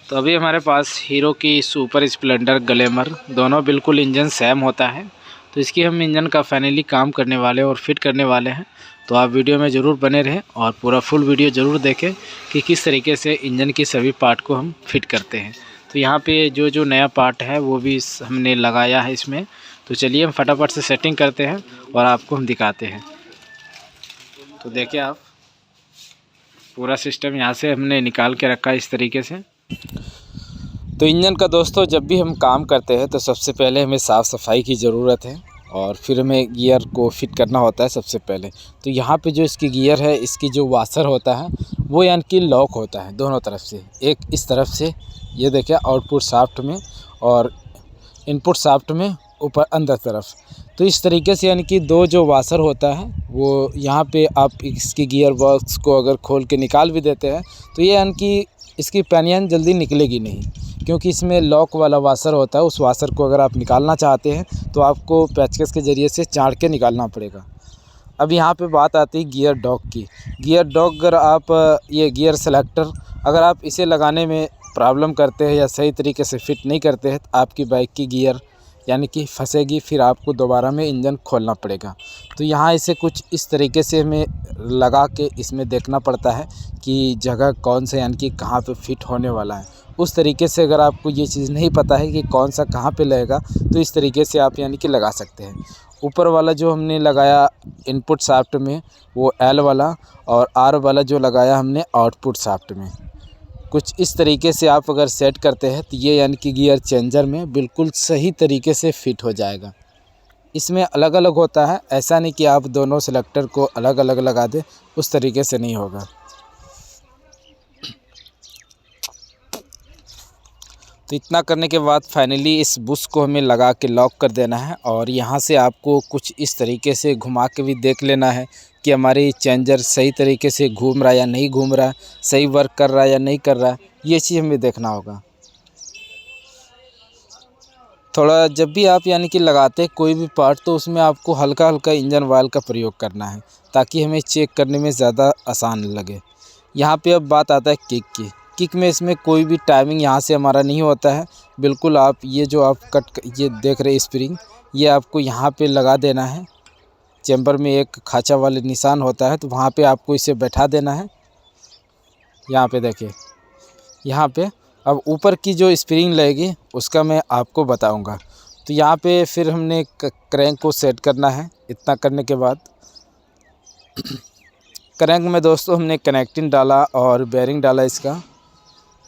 तो अभी हमारे पास हीरो की सुपर स्प्लेंडर ग्लैमर दोनों बिल्कुल इंजन सेम होता है। तो इसकी हम इंजन का फाइनली काम करने वाले और फिट करने वाले हैं। तो आप वीडियो में ज़रूर बने रहें और पूरा फुल वीडियो ज़रूर देखें कि किस तरीके से इंजन की सभी पार्ट को हम फिट करते हैं। तो यहाँ पे जो जो नया पार्ट है वो भी हमने लगाया है इसमें। तो चलिए हम फटाफट से सेटिंग करते हैं और आपको हम दिखाते हैं। तो देखिए आप, पूरा सिस्टम यहाँ से हमने निकाल के रखा है इस तरीके से। तो इंजन का दोस्तों जब भी हम काम करते हैं तो सबसे पहले हमें साफ़ सफाई की ज़रूरत है और फिर हमें गियर को फिट करना होता है सबसे पहले। तो यहाँ पे जो इसकी गियर है, इसकी जो वाशर होता है वो यानी कि लॉक होता है दोनों तरफ से। एक इस तरफ से, ये देखिए आउटपुट शाफ्ट में, और इनपुट शाफ्ट में ऊपर अंदर तरफ। तो इस तरीके से यानी कि दो जो वाशर होता है वो यहाँ पे आप इसकी गियर बॉक्स को अगर खोल के निकाल भी देते हैं तो ये यानी कि इसकी पैनियन जल्दी निकलेगी नहीं, क्योंकि इसमें लॉक वाला वाशर होता है। उस वाशर को अगर आप निकालना चाहते हैं तो आपको पेचकस के ज़रिए से चाड़ के निकालना पड़ेगा। अब यहाँ पे बात आती है गियर डॉग की। गियर डॉग अगर आप ये गियर सेलेक्टर अगर आप इसे लगाने में प्रॉब्लम करते हैं या सही तरीके से फिट नहीं करते हैं तो आपकी बाइक की गियर यानी कि फंसेगी, फिर आपको दोबारा में इंजन खोलना पड़ेगा। तो यहाँ इसे कुछ इस तरीके से हमें लगा के इसमें देखना पड़ता है कि जगह कौन सा यानी कि कहाँ पे फिट होने वाला है। उस तरीके से अगर आपको ये चीज़ नहीं पता है कि कौन सा कहाँ पे लगेगा तो इस तरीके से आप यानी कि लगा सकते हैं। ऊपर वाला जो हमने लगाया इनपुट शाफ्ट में वो एल वाला, और आर वाला जो लगाया हमने आउटपुट शाफ्ट में। कुछ इस तरीके से आप अगर सेट करते हैं तो ये यानी कि गियर चेंजर में बिल्कुल सही तरीके से फिट हो जाएगा। इसमें अलग अलग होता है, ऐसा नहीं कि आप दोनों सेलेक्टर को अलग अलग लगा दें, उस तरीके से नहीं होगा। तो इतना करने के बाद फाइनली इस बुश को हमें लगा के लॉक कर देना है, और यहाँ से आपको कुछ इस तरीके से घुमा के भी देख लेना है कि हमारी चेंजर सही तरीके से घूम रहा है या नहीं घूम रहा है, सही वर्क कर रहा है या नहीं कर रहा है, ये चीज़ हमें देखना होगा। थोड़ा जब भी आप यानी कि लगाते हैं कोई भी पार्ट तो उसमें आपको हल्का हल्का इंजन ऑयल का प्रयोग करना है ताकि हमें चेक करने में ज़्यादा आसान लगे। यहाँ पे अब बात आता है किक की। किक में इसमें कोई भी टाइमिंग यहाँ से हमारा नहीं होता है। बिल्कुल आप ये जो आप ये देख रहे स्प्रिंग, ये आपको यहाँ पे लगा देना है। चैम्बर में एक खाँचा वाले निशान होता है तो वहाँ पे आपको इसे बैठा देना है। यहाँ पे देखिए, यहाँ पे अब ऊपर की जो स्प्रिंग लगेगी उसका मैं आपको बताऊँगा। तो यहाँ पे फिर हमने क्रैंक को सेट करना है। इतना करने के बाद क्रैंक में दोस्तों हमने कनेक्टिंग डाला और बेयरिंग डाला इसका।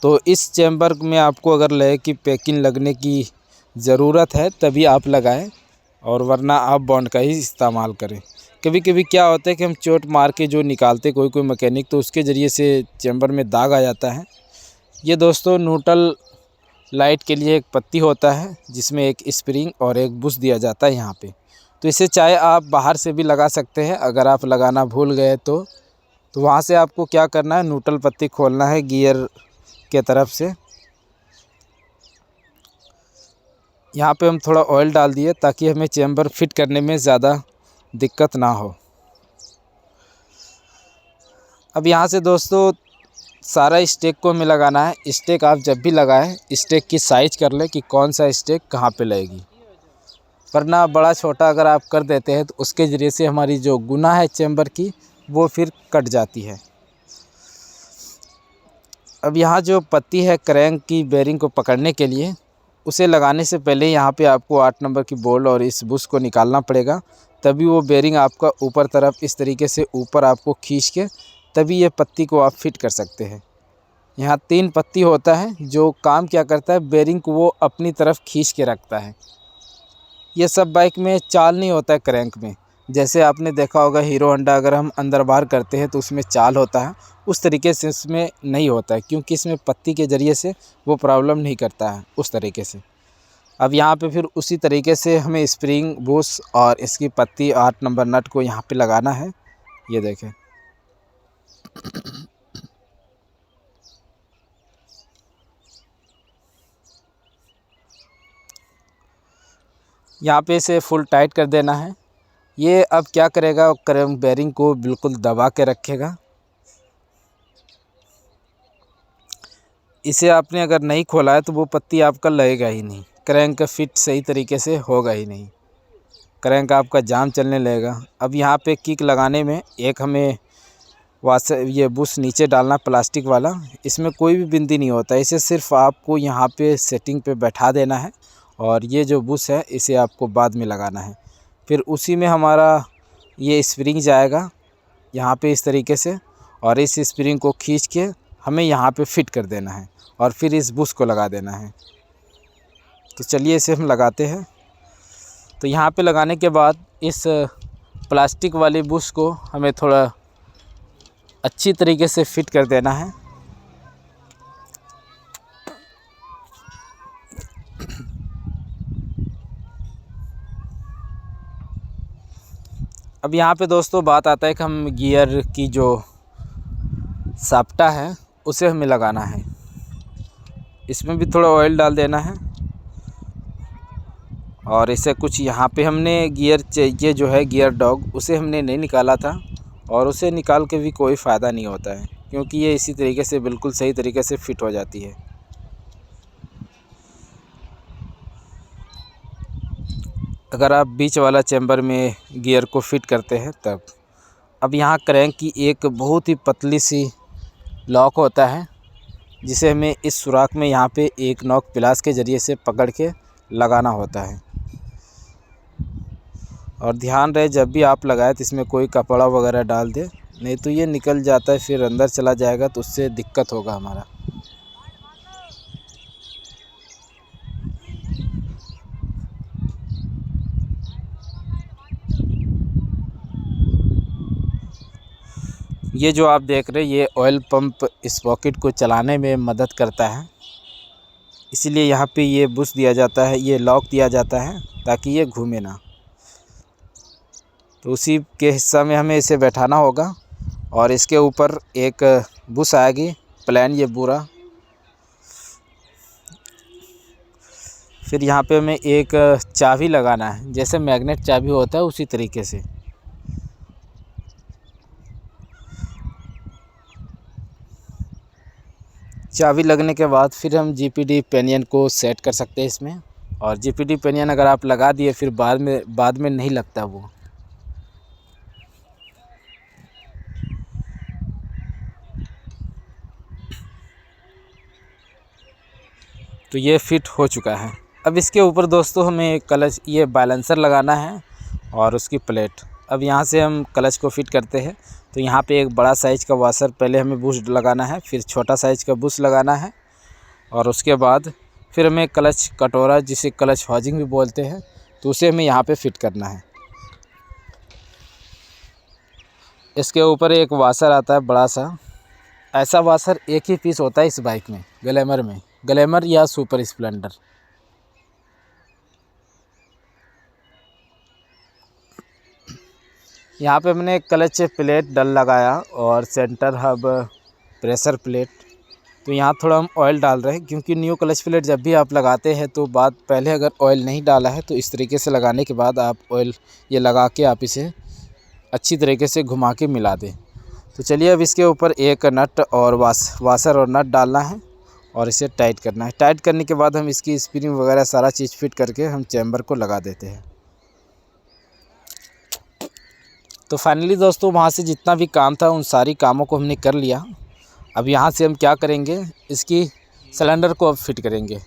तो इस चैम्बर में आपको अगर लगे कि पैकिंग लगने की ज़रूरत है तभी आप लगाएं, और वरना आप बॉन्ड का ही इस्तेमाल करें। कभी कभी क्या होता है कि हम चोट मार के जो निकालते कोई मैकेनिक, तो उसके ज़रिए से चैम्बर में दाग आ जाता है। ये दोस्तों न्यूट्रल लाइट के लिए एक पत्ती होता है जिसमें एक स्प्रिंग और एक बुश दिया जाता है यहाँ पे। तो इसे चाहे आप बाहर से भी लगा सकते हैं, अगर आप लगाना भूल गए तो वहाँ से आपको क्या करना है, न्यूट्रल पत्ती खोलना है गियर के तरफ से। यहाँ पे हम थोड़ा ऑयल डाल दिए ताकि हमें चैम्बर फिट करने में ज़्यादा दिक्कत ना हो। अब यहाँ से दोस्तों सारा स्टेक को हमें लगाना है। स्टेक आप जब भी लगाएं स्टेक की साइज कर लें कि कौन सा स्टेक कहाँ पे लगेगी, वरना बड़ा छोटा अगर आप कर देते हैं तो उसके ज़रिए से हमारी जो गुना है चैम्बर की वो फिर कट जाती है। अब यहाँ जो पत्ती है क्रैंक की बेरिंग को पकड़ने के लिए, उसे लगाने से पहले यहाँ पे आपको 8 नंबर की बोल्ट और इस बुश को निकालना पड़ेगा, तभी वो बेरिंग आपका ऊपर तरफ इस तरीके से ऊपर आपको खींच के तभी ये पत्ती को आप फिट कर सकते हैं। यहाँ 3 पत्ती होता है जो काम क्या करता है, बेरिंग को वो अपनी तरफ खींच के रखता है। ये सब बाइक में चाल नहीं होता है क्रैंक में। जैसे आपने देखा होगा हीरो होंडा अगर हम अंदर बाहर करते हैं तो उसमें चाल होता है, उस तरीके से इसमें नहीं होता है, क्योंकि इसमें पत्ती के ज़रिए से वो प्रॉब्लम नहीं करता है उस तरीके से। अब यहाँ पे फिर उसी तरीके से हमें स्प्रिंग बुश और इसकी पत्ती 8 नंबर नट को यहाँ पे लगाना है। ये देखें, यहाँ पे इसे फुल टाइट कर देना है। ये अब क्या करेगा, क्रैंक बेरिंग को बिल्कुल दबा के रखेगा। इसे आपने अगर नहीं खोला है तो वो पत्ती आपका लगेगा ही नहीं, क्रैंक फिट सही तरीके से होगा ही नहीं, क्रैंक आपका जाम चलने लगेगा। अब यहाँ पे किक लगाने में एक हमें वाशर ये बुश नीचे डालना प्लास्टिक वाला, इसमें कोई भी बिंदी नहीं होता, इसे सिर्फ आपको यहाँ पे सेटिंग पे बैठा देना है और ये जो बुश है इसे आपको बाद में लगाना है। फिर उसी में हमारा ये स्प्रिंग जाएगा यहाँ पे इस तरीके से, और इस स्प्रिंग को खींच के हमें यहाँ पे फिट कर देना है और फिर इस बुश को लगा देना है। तो चलिए इसे हम लगाते हैं। तो यहाँ पे लगाने के बाद इस प्लास्टिक वाली बुश को हमें थोड़ा अच्छी तरीके से फिट कर देना है। अब यहाँ पे दोस्तों बात आता है कि हम गियर की जो साप्टा है उसे हमें लगाना है, इसमें भी थोड़ा ऑयल डाल देना है और इसे कुछ यहाँ पे हमने गियर ये जो है गियर डॉग उसे हमने नहीं निकाला था और उसे निकाल के भी कोई फ़ायदा नहीं होता है, क्योंकि ये इसी तरीके से बिल्कुल सही तरीके से फिट हो जाती है। अगर आप बीच वाला चैम्बर में गियर को फिट करते हैं तब। अब यहाँ क्रैंक की एक बहुत ही पतली सी लॉक होता है जिसे हमें इस सुराख में यहाँ पे एक नॉक प्लास के ज़रिए से पकड़ के लगाना होता है। और ध्यान रहे जब भी आप लगाए तो इसमें कोई कपड़ा वगैरह डाल दे, नहीं तो ये निकल जाता है, फिर अंदर चला जाएगा तो उससे दिक्कत होगा हमारा। ये जो आप देख रहे हैं ये ऑयल पंप इस पॉकेट को चलाने में मदद करता है, इसीलिए यहाँ पे ये बुश दिया जाता है, ये लॉक दिया जाता है ताकि ये घूमे ना। तो उसी के हिस्सा में हमें इसे बैठाना होगा और इसके ऊपर एक बुश आएगी प्लान ये पूरा। फिर यहाँ पे हमें एक चाबी लगाना है, जैसे मैग्नेट चाबी होता है उसी तरीके से। चाबी लगने के बाद फिर हम जीपीडी पेनियन को सेट कर सकते हैं इसमें, और जीपीडी पेनियन अगर आप लगा दिए फिर बाद में नहीं लगता वो। तो ये फिट हो चुका है। अब इसके ऊपर दोस्तों हमें क्लच ये बैलेंसर लगाना है और उसकी प्लेट। अब यहाँ से हम क्लच को फिट करते हैं, तो यहाँ पे एक बड़ा साइज़ का वाशर पहले हमें बुश लगाना है, फिर छोटा साइज़ का बुश लगाना है और उसके बाद फिर हमें क्लच कटोरा जिसे क्लच हाउसिंग भी बोलते हैं तो उसे हमें यहाँ पे फिट करना है। इसके ऊपर एक वाशर आता है बड़ा सा, ऐसा वाशर एक ही पीस होता है इस बाइक में, ग्लैमर या सुपर स्प्लेंडर। यहाँ पे हमने क्लच प्लेट डल लगाया और सेंटर हब प्रेशर प्लेट। तो यहाँ थोड़ा हम ऑयल डाल रहे हैं, क्योंकि न्यू क्लच प्लेट जब भी आप लगाते हैं तो पहले अगर ऑयल नहीं डाला है तो इस तरीके से लगाने के बाद आप ऑयल ये लगा के आप इसे अच्छी तरीके से घुमा के मिला दें। तो चलिए अब इसके ऊपर एक नट और वाशर और नट डालना है और इसे टाइट करना है। टाइट करने के बाद हम इसकी स्प्रिंग वगैरह सारा चीज़ फिट करके हम चैम्बर को लगा देते हैं। तो फाइनली दोस्तों वहाँ से जितना भी काम था उन सारी कामों को हमने कर लिया। अब यहाँ से हम क्या करेंगे, इसकी सिलेंडर को अब फिट करेंगे।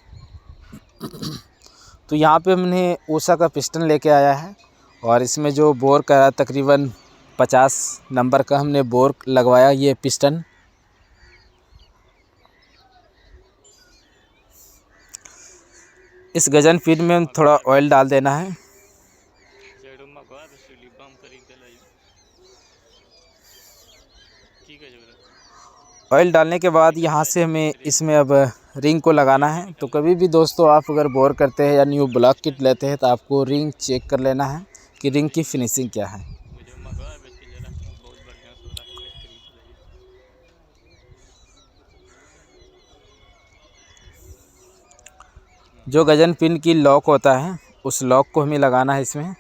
तो यहाँ पे हमने ऊषा का पिस्टन लेके आया है और इसमें जो बोर का तकरीबन 50 नंबर का हमने बोर लगवाया ये पिस्टन। इस गजन फीड में हम थोड़ा ऑयल डाल देना है। ऑयल डालने के बाद यहाँ से हमें इसमें अब रिंग को लगाना है। तो कभी भी दोस्तों आप अगर बोर करते हैं या न्यू ब्लॉक किट लेते हैं तो आपको रिंग चेक कर लेना है कि रिंग की फिनिशिंग क्या है। जो गजन पिन की लॉक होता है उस लॉक को हमें लगाना है इसमें।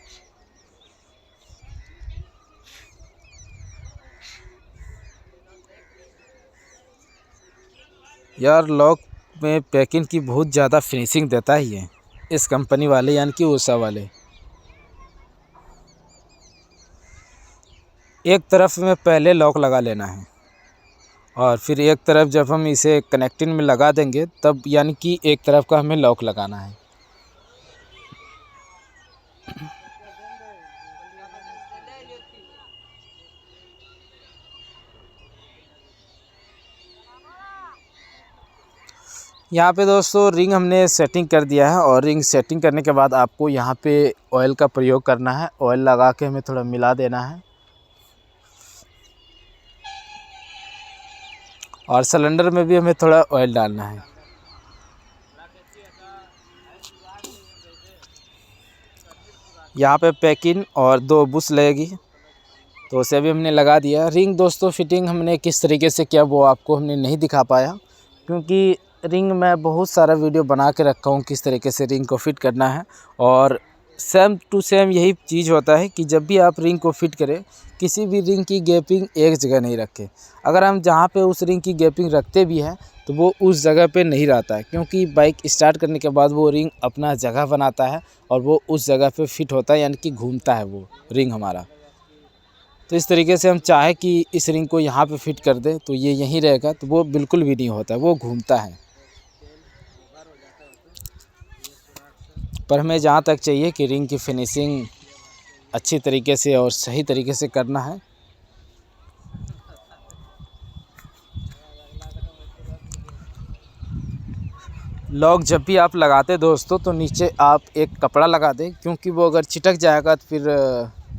यार लॉक में पैकिंग की बहुत ज़्यादा फिनिशिंग देता है ये इस कंपनी वाले यानी कि उषा वाले। एक तरफ में पहले लॉक लगा लेना है और फिर एक तरफ जब हम इसे कनेक्टिंग में लगा देंगे तब यानी कि एक तरफ का हमें लॉक लगाना है। यहाँ पे दोस्तों रिंग हमने सेटिंग कर दिया है और रिंग सेटिंग करने के बाद आपको यहाँ पे ऑयल का प्रयोग करना है। ऑयल लगा के हमें थोड़ा मिला देना है और सिलेंडर में भी हमें थोड़ा ऑयल डालना है। यहाँ पे पैकिंग और 2 बुश लगेगी तो उसे भी हमने लगा दिया। रिंग दोस्तों फिटिंग हमने किस तरीके से किया वो आपको हमने नहीं दिखा पाया, क्योंकि रिंग मैं बहुत सारा वीडियो बना के रखा हूँ किस तरीके से रिंग को फिट करना है। और सेम टू सेम यही चीज़ होता है कि जब भी आप रिंग को फिट करें किसी भी रिंग की गैपिंग एक जगह नहीं रखें। अगर हम जहाँ पे उस रिंग की गैपिंग रखते भी हैं तो वो उस जगह पे नहीं रहता है, क्योंकि बाइक स्टार्ट करने के बाद वो रिंग अपना जगह बनाता है और वो उस जगह पे फिट होता है, यानी कि घूमता है वो रिंग हमारा। तो इस तरीके से हम चाहे कि इस रिंग को यहाँ पे फिट कर दें तो ये यहीं रहेगा, तो वो बिल्कुल भी नहीं होता, वो घूमता है। पर हमें जहाँ तक चाहिए कि रिंग की फिनिशिंग अच्छी तरीके से और सही तरीके से करना है। लॉक जब भी आप लगाते दोस्तों तो नीचे आप एक कपड़ा लगा दें, क्योंकि वो अगर चिटक जाएगा तो फिर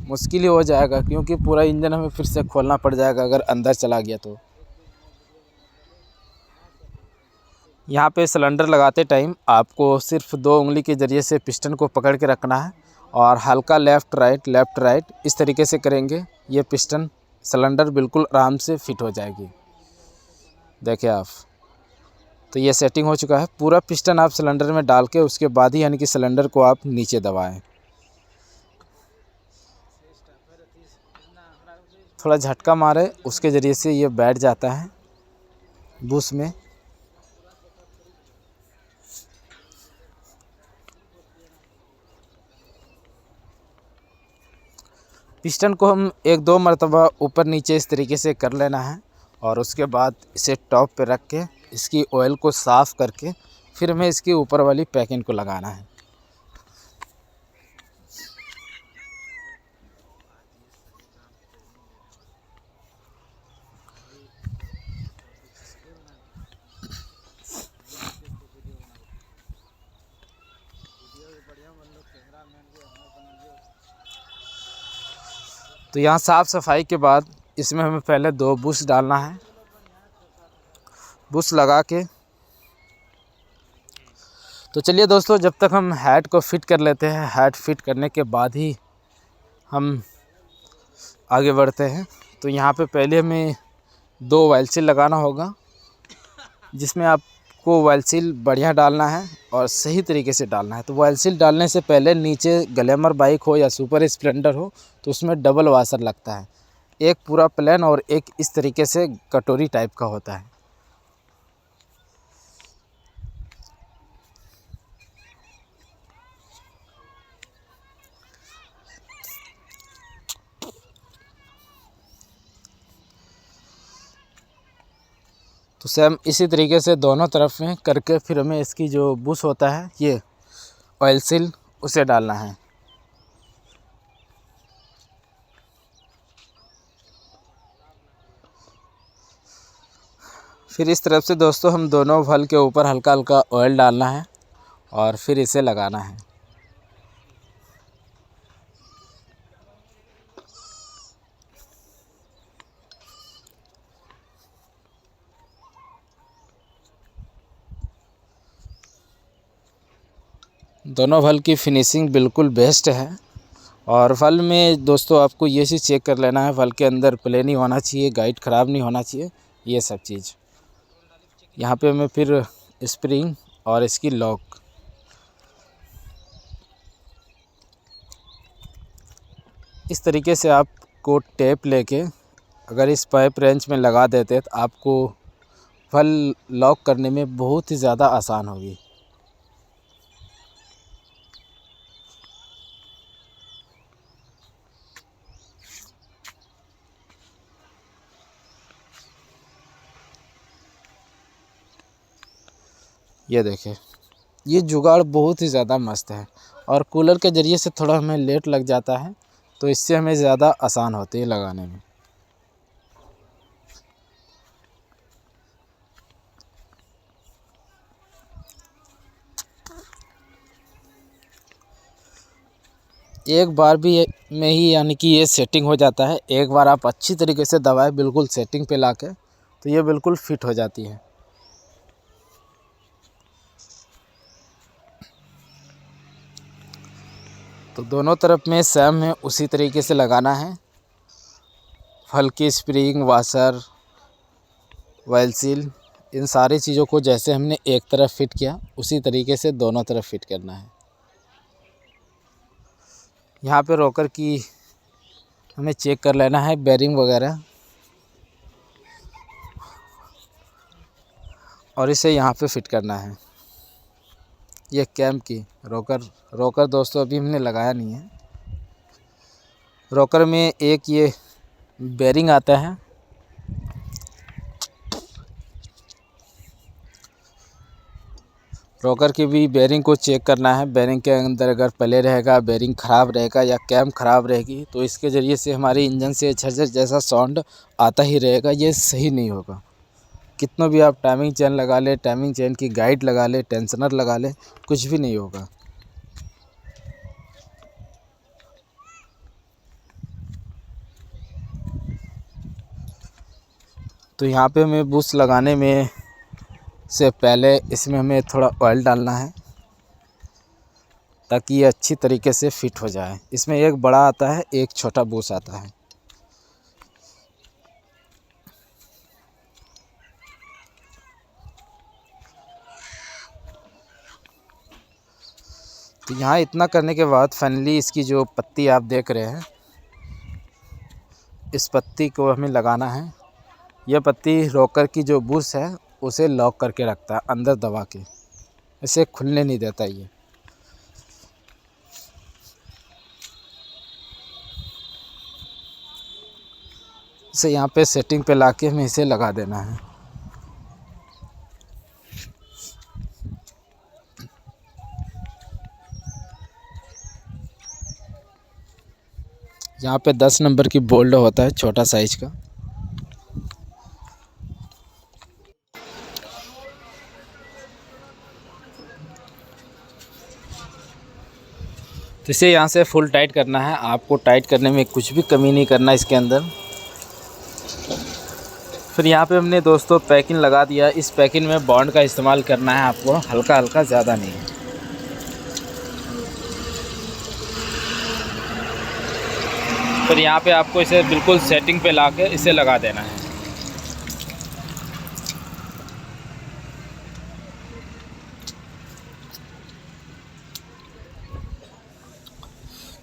मुश्किल ही हो जाएगा, क्योंकि पूरा इंजन हमें फिर से खोलना पड़ जाएगा अगर अंदर चला गया तो। यहाँ पे सिलेंडर लगाते टाइम आपको सिर्फ 2 उंगली के ज़रिए से पिस्टन को पकड़ के रखना है और हल्का लेफ़्ट राइट इस तरीके से करेंगे ये पिस्टन सिलेंडर बिल्कुल आराम से फिट हो जाएगी। देखिए आप, तो ये सेटिंग हो चुका है। पूरा पिस्टन आप सिलेंडर में डाल के उसके बाद ही यानी कि सिलेंडर को आप नीचे दबाएं। थोड़ा झटका मारे उसके ज़रिए से ये बैठ जाता है बुश में। पिस्टन को हम 1-2 मरतबा ऊपर नीचे इस तरीके से कर लेना है और उसके बाद इसे टॉप पे रख के इसकी ऑयल को साफ़ करके फिर हमें इसकी ऊपर वाली पैकिंग को लगाना है। तो यहाँ साफ़ सफाई के बाद इसमें हमें पहले 2 बुश डालना है। बुश लगा के तो चलिए दोस्तों, जब तक हम हेड को फिट कर लेते हैं, हेड फिट करने के बाद ही हम आगे बढ़ते हैं। तो यहाँ पे पहले हमें 2 ऑयल सील लगाना होगा, जिसमें आपको ऑयल सील बढ़िया डालना है और सही तरीके से डालना है। तो ऑयल सील डालने से पहले नीचे ग्लैमर बाइक हो या सुपर स्प्लेंडर हो तो उसमें डबल वाशर लगता है, एक पूरा प्लेन और एक इस तरीके से कटोरी टाइप का होता है। तो सेम इसी तरीके से दोनों तरफ में करके फिर हमें इसकी जो बुश होता है ये ऑयल सील उसे डालना है। फिर इस तरफ से दोस्तों हम दोनों वल के ऊपर हल्का हल्का ऑयल डालना है और फिर इसे लगाना है। दोनों वल की फिनिशिंग बिल्कुल बेस्ट है। और वल में दोस्तों आपको ये चीज़ चेक कर लेना है, वल के अंदर प्लेन ही होना चाहिए, गाइड ख़राब नहीं होना चाहिए, ये सब चीज़। यहाँ पे हमें फिर स्प्रिंग और इसकी लॉक, इस तरीके से आपको टेप लेके अगर इस पाइप रेंच में लगा देते तो आपको फल लॉक करने में बहुत ही ज़्यादा आसान होगी। ये देखें, ये जुगाड़ बहुत ही ज़्यादा मस्त है और कूलर के ज़रिए से थोड़ा हमें लेट लग जाता है, तो इससे हमें ज़्यादा आसान होती है लगाने में। एक बार भी में ही यानी कि ये सेटिंग हो जाता है। एक बार आप अच्छी तरीके से दबाएं बिल्कुल सेटिंग पे लाके, तो ये बिल्कुल फिट हो जाती है। तो दोनों तरफ में सेम में उसी तरीके से लगाना है। फल की स्प्रिंग, वाशर, ऑयल सील, इन सारी चीज़ों को जैसे हमने एक तरफ फिट किया उसी तरीके से दोनों तरफ फिट करना है। यहाँ पे रोकर की हमें चेक कर लेना है, बेरिंग वगैरह, और इसे यहाँ पे फिट करना है। ये कैम की रोकर दोस्तों अभी हमने लगाया नहीं है। रोकर में एक ये बेरिंग आता है, रोकर की भी बेरिंग को चेक करना है। बेरिंग के अंदर अगर प्ले रहेगा, बेरिंग ख़राब रहेगा या कैम ख़राब रहेगी, तो इसके ज़रिए से हमारे इंजन से झरझर जैसा साउंड आता ही रहेगा, ये सही नहीं होगा। कितना भी आप टाइमिंग चेन लगा ले, टाइमिंग चेन की गाइड लगा ले, टेंशनर लगा ले, कुछ भी नहीं होगा। तो यहाँ पे हमें बुश लगाने में से पहले इसमें हमें थोड़ा ऑयल डालना है ताकि ये अच्छी तरीके से फिट हो जाए। इसमें एक बड़ा आता है, एक छोटा बुश आता है। तो यहाँ इतना करने के बाद फाइनली इसकी जो पत्ती आप देख रहे हैं, इस पत्ती को हमें लगाना है। यह पत्ती रोकर की जो बुश है उसे लॉक करके रखता है अंदर दबा के, इसे खुलने नहीं देता ये। इसे यहाँ पे सेटिंग पे लाके हमें इसे लगा देना है। यहाँ पे 10 नंबर की बोल्ट होता है, छोटा साइज का। तो इसे यहाँ से फुल टाइट करना है। आपको टाइट करने में कुछ भी कमी नहीं करना इसके अंदर। फिर यहाँ पे हमने दोस्तों पैकिंग लगा दिया। इस पैकिंग में बॉन्ड का इस्तेमाल करना है आपको, हल्का हल्का, ज़्यादा नहीं। फिर यहाँ पे आपको इसे बिल्कुल सेटिंग पे लाके इसे लगा देना है।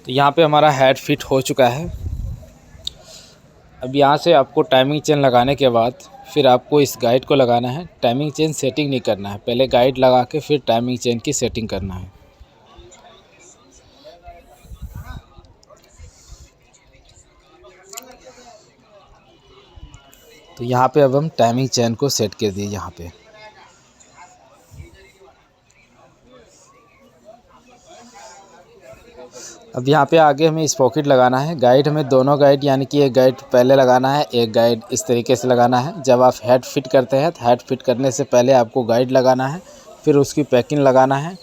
तो यहाँ पे हमारा हेड फिट हो चुका है। अब यहाँ से आपको टाइमिंग चेन लगाने के बाद फिर आपको इस गाइड को लगाना है। टाइमिंग चेन सेटिंग नहीं करना है, पहले गाइड लगा के फिर टाइमिंग चेन की सेटिंग करना है। तो यहाँ पे अब हम टाइमिंग चेन को सेट कर दिए यहाँ पे। अब यहाँ पे आगे हमें इस पॉकेट लगाना है। गाइड हमें दोनों गाइड, यानी कि एक गाइड पहले लगाना है, एक गाइड इस तरीके से लगाना है। जब आप हेड फिट करते हैं तो हेड फिट करने से पहले आपको गाइड लगाना है, फिर उसकी पैकिंग लगाना है,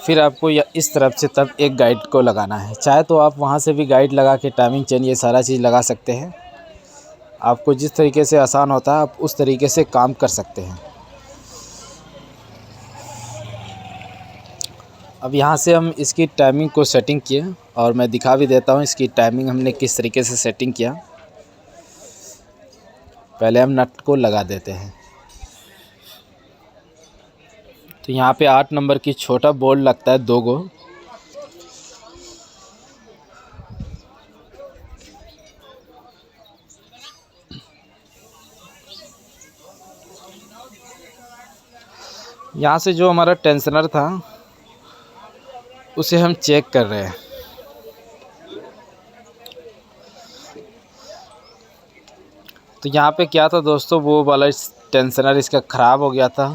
फिर आपको इस तरफ से तब एक गाइड को लगाना है। चाहे तो आप वहाँ से भी गाइड लगा के टाइमिंग चेन ये सारा चीज़ लगा सकते हैं। आपको जिस तरीके से आसान होता है आप उस तरीके से काम कर सकते हैं। अब यहाँ से हम इसकी टाइमिंग को सेटिंग किए और मैं दिखा भी देता हूँ इसकी टाइमिंग हमने किस तरीके से सेटिंग किया। पहले हम नट को लगा देते हैं। तो यहाँ पे 8 नंबर की छोटा बोल्ट लगता है, 2 गो। यहाँ से जो हमारा टेंशनर था उसे हम चेक कर रहे हैं। तो यहाँ पे क्या था दोस्तों, वो वाला टेंशनर इसका ख़राब हो गया था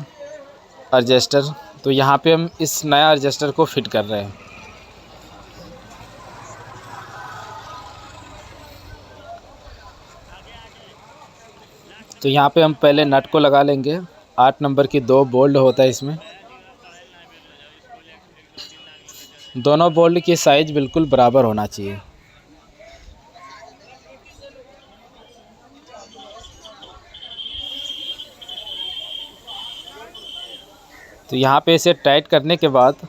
एडजस्टर। तो यहाँ पे हम इस नया एडजस्टर को फिट कर रहे हैं। तो यहाँ पे हम पहले नट को लगा लेंगे। 8 नंबर की 2 बोल्ट होता है इसमें। दोनों बोल्ट की साइज़ बिल्कुल बराबर होना चाहिए। तो यहाँ पे इसे टाइट करने के बाद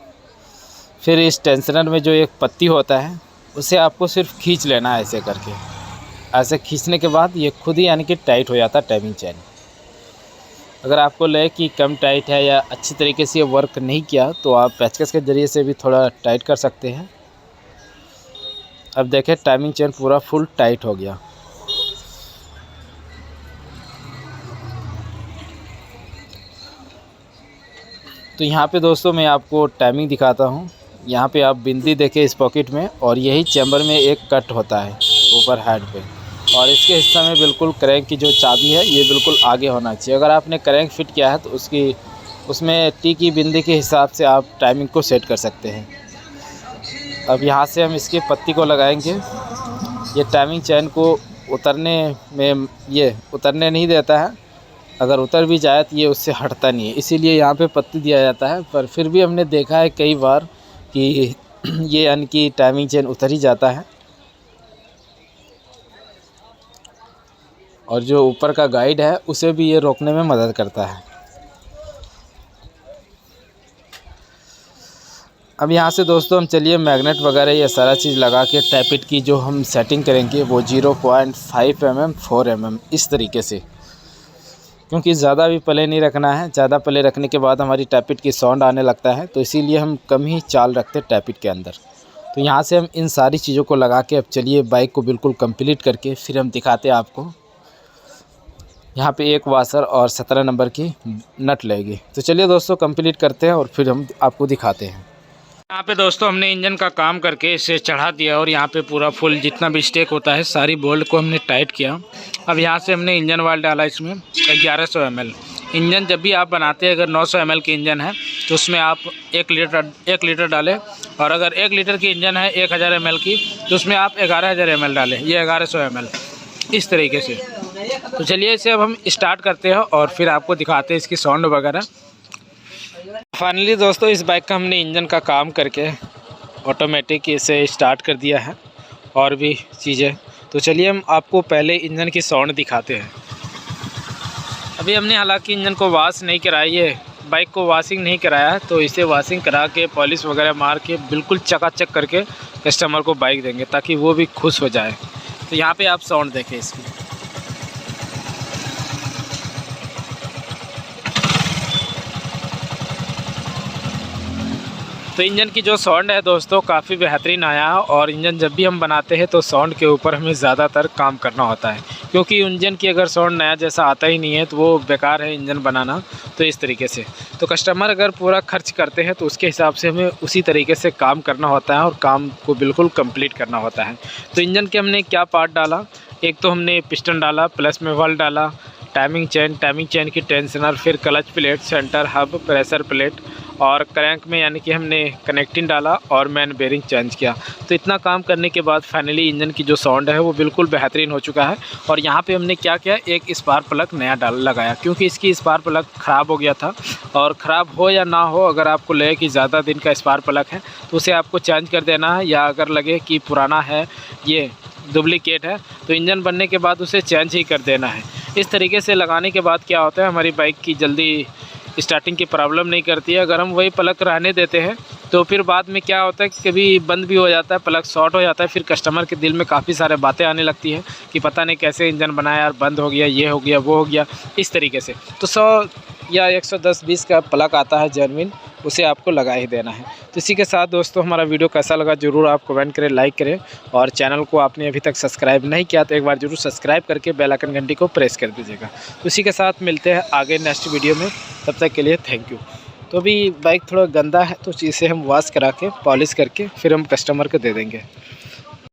फिर इस टेंशनर में जो एक पत्ती होता है उसे आपको सिर्फ खींच लेना है ऐसे करके। ऐसे खींचने के बाद ये खुद ही यानी कि टाइट हो जाता है टाइमिंग चेन। अगर आपको लगे कि कम टाइट है या अच्छी तरीके से ये वर्क नहीं किया तो आप पेचकस के ज़रिए से भी थोड़ा टाइट कर सकते हैं। अब देखें टाइमिंग चेन पूरा फुल टाइट हो गया। तो यहाँ पे दोस्तों मैं आपको टाइमिंग दिखाता हूँ। यहाँ पे आप बिंदी देखें इस पॉकेट में, और यही चैम्बर में एक कट होता है ऊपर हेड पे, और इसके हिस्से में बिल्कुल क्रैंक की जो चाबी है ये बिल्कुल आगे होना चाहिए। अगर आपने क्रैंक फिट किया है तो उसमें टी की बिंदी के हिसाब से आप टाइमिंग को सेट कर सकते हैं। अब यहाँ से हम इसकी पत्ती को लगाएंगे। ये टाइमिंग चैन को उतरने में ये उतरने नहीं देता है। अगर उतर भी जाए तो ये उससे हटता नहीं है, इसीलिए यहाँ पे पत्ती दिया जाता है। पर फिर भी हमने देखा है कई बार कि ये यानी कि टाइमिंग चेन उतर ही जाता है। और जो ऊपर का गाइड है उसे भी ये रोकने में मदद करता है। अब यहाँ से दोस्तों हम चलिए मैग्नेट वगैरह ये सारा चीज़ लगा के टैपिट की जो हम सेटिंग करेंगे वो 0.5 mm 4 mm इस तरीके से, क्योंकि ज़्यादा भी पले नहीं रखना है। ज़्यादा पले रखने के बाद हमारी टैपिट की साउंड आने लगता है, तो इसीलिए हम कम ही चाल रखते हैं टैपिट के अंदर। तो यहाँ से हम इन सारी चीज़ों को लगा के अब चलिए बाइक को बिल्कुल कंप्लीट करके फिर हम दिखाते हैं आपको। यहाँ पे एक वाशर और 17 नंबर की नट लगेगी। तो चलिए दोस्तों कंप्लीट करते हैं और फिर हम आपको दिखाते हैं। यहाँ पे दोस्तों हमने इंजन का काम करके इसे चढ़ा दिया, और यहाँ पे पूरा फुल जितना भी स्टेक होता है सारी बोल्ट को हमने टाइट किया। अब यहाँ से हमने इंजन ऑयल डाला इसमें 1100 ml। इंजन जब भी आप बनाते हैं, अगर 900 ml की इंजन है तो उसमें आप 1 लीटर डालें, और अगर 1 लीटर की इंजन है 1000 ml की तो उसमें आप 11000 ml डालें। ये 1100 ml इस तरीके से। तो चलिए इसे अब हम स्टार्ट करते हैं और फिर आपको दिखाते हैं इसकी साउंड वगैरह। फाइनली दोस्तों इस बाइक का हमने इंजन का काम करके ऑटोमेटिक इसे स्टार्ट कर दिया है और भी चीज़ें। तो चलिए हम आपको पहले इंजन की साउंड दिखाते हैं। अभी हमने हालांकि इंजन को वॉश नहीं कराई है, बाइक को वॉशिंग नहीं कराया, तो इसे वॉशिंग करा के पॉलिश वगैरह मार के बिल्कुल चकाचक करके कस्टमर को बाइक देंगे ताकि वो भी खुश हो जाए। तो यहाँ पे आप साउंड देखें इसकी। तो इंजन की जो साउंड है दोस्तों काफ़ी बेहतरीन आया है, और इंजन जब भी हम बनाते हैं तो साउंड के ऊपर हमें ज़्यादातर काम करना होता है, क्योंकि इंजन की अगर साउंड नया जैसा आता ही नहीं है तो वो बेकार है इंजन बनाना। तो इस तरीके से तो कस्टमर अगर पूरा खर्च करते हैं तो उसके हिसाब से हमें उसी तरीके से काम करना होता है और काम को बिल्कुल कंप्लीट करना होता है। तो इंजन के हमने क्या पार्ट डाला, एक तो हमने पिस्टन डाला, प्लस में वाल्व डाला, टाइमिंग चेन की टेंशनर, फिर clutch plate, centre hub, pressure plate, और क्रैंक में यानी कि हमने कनेक्टिंग डाला और मैन बेरिंग चेंज किया। तो इतना काम करने के बाद फाइनली इंजन की जो साउंड है वो बिल्कुल बेहतरीन हो चुका है। और यहाँ पे हमने क्या किया, एक स्पार्क प्लग नया लगाया, क्योंकि इसकी स्पार्क प्लग ख़राब हो गया था। और ख़राब हो या ना हो, अगर आपको लगे कि ज़्यादा दिन का स्पार्क प्लग है तो उसे आपको चेंज कर देना है, या अगर लगे कि पुराना है, ये डुप्लीकेट है, तो इंजन बनने के बाद उसे चेंज ही कर देना है। इस तरीके से लगाने के बाद क्या होता है, हमारी बाइक की जल्दी स्टार्टिंग की प्रॉब्लम नहीं करती है। अगर हम वही प्लग रहने देते हैं तो फिर बाद में क्या होता है कि कभी बंद भी हो जाता है, प्लग शॉर्ट हो जाता है, फिर कस्टमर के दिल में काफ़ी सारे बातें आने लगती है कि पता नहीं कैसे इंजन बनाया यार, बंद हो गया, ये हो गया, वो हो गया, इस तरीके से। तो 100 या 110-20 का प्लग आता है जेन्युइन, उसे आपको लगा ही देना है। तो इसी के साथ दोस्तों हमारा वीडियो कैसा लगा ज़रूर आप कमेंट करें, लाइक करें, और चैनल को आपने अभी तक सब्सक्राइब नहीं किया तो एक बार ज़रूर सब्सक्राइब करके बेल आइकन घंटी को प्रेस कर दीजिएगा। तो इसी के साथ मिलते हैं आगे नेक्स्ट वीडियो में, तब तक के लिए थैंक यू। तो अभी बाइक थोड़ा गंदा है तो इसे हम वॉश करा के पॉलिश करके फिर हम कस्टमर को दे देंगे।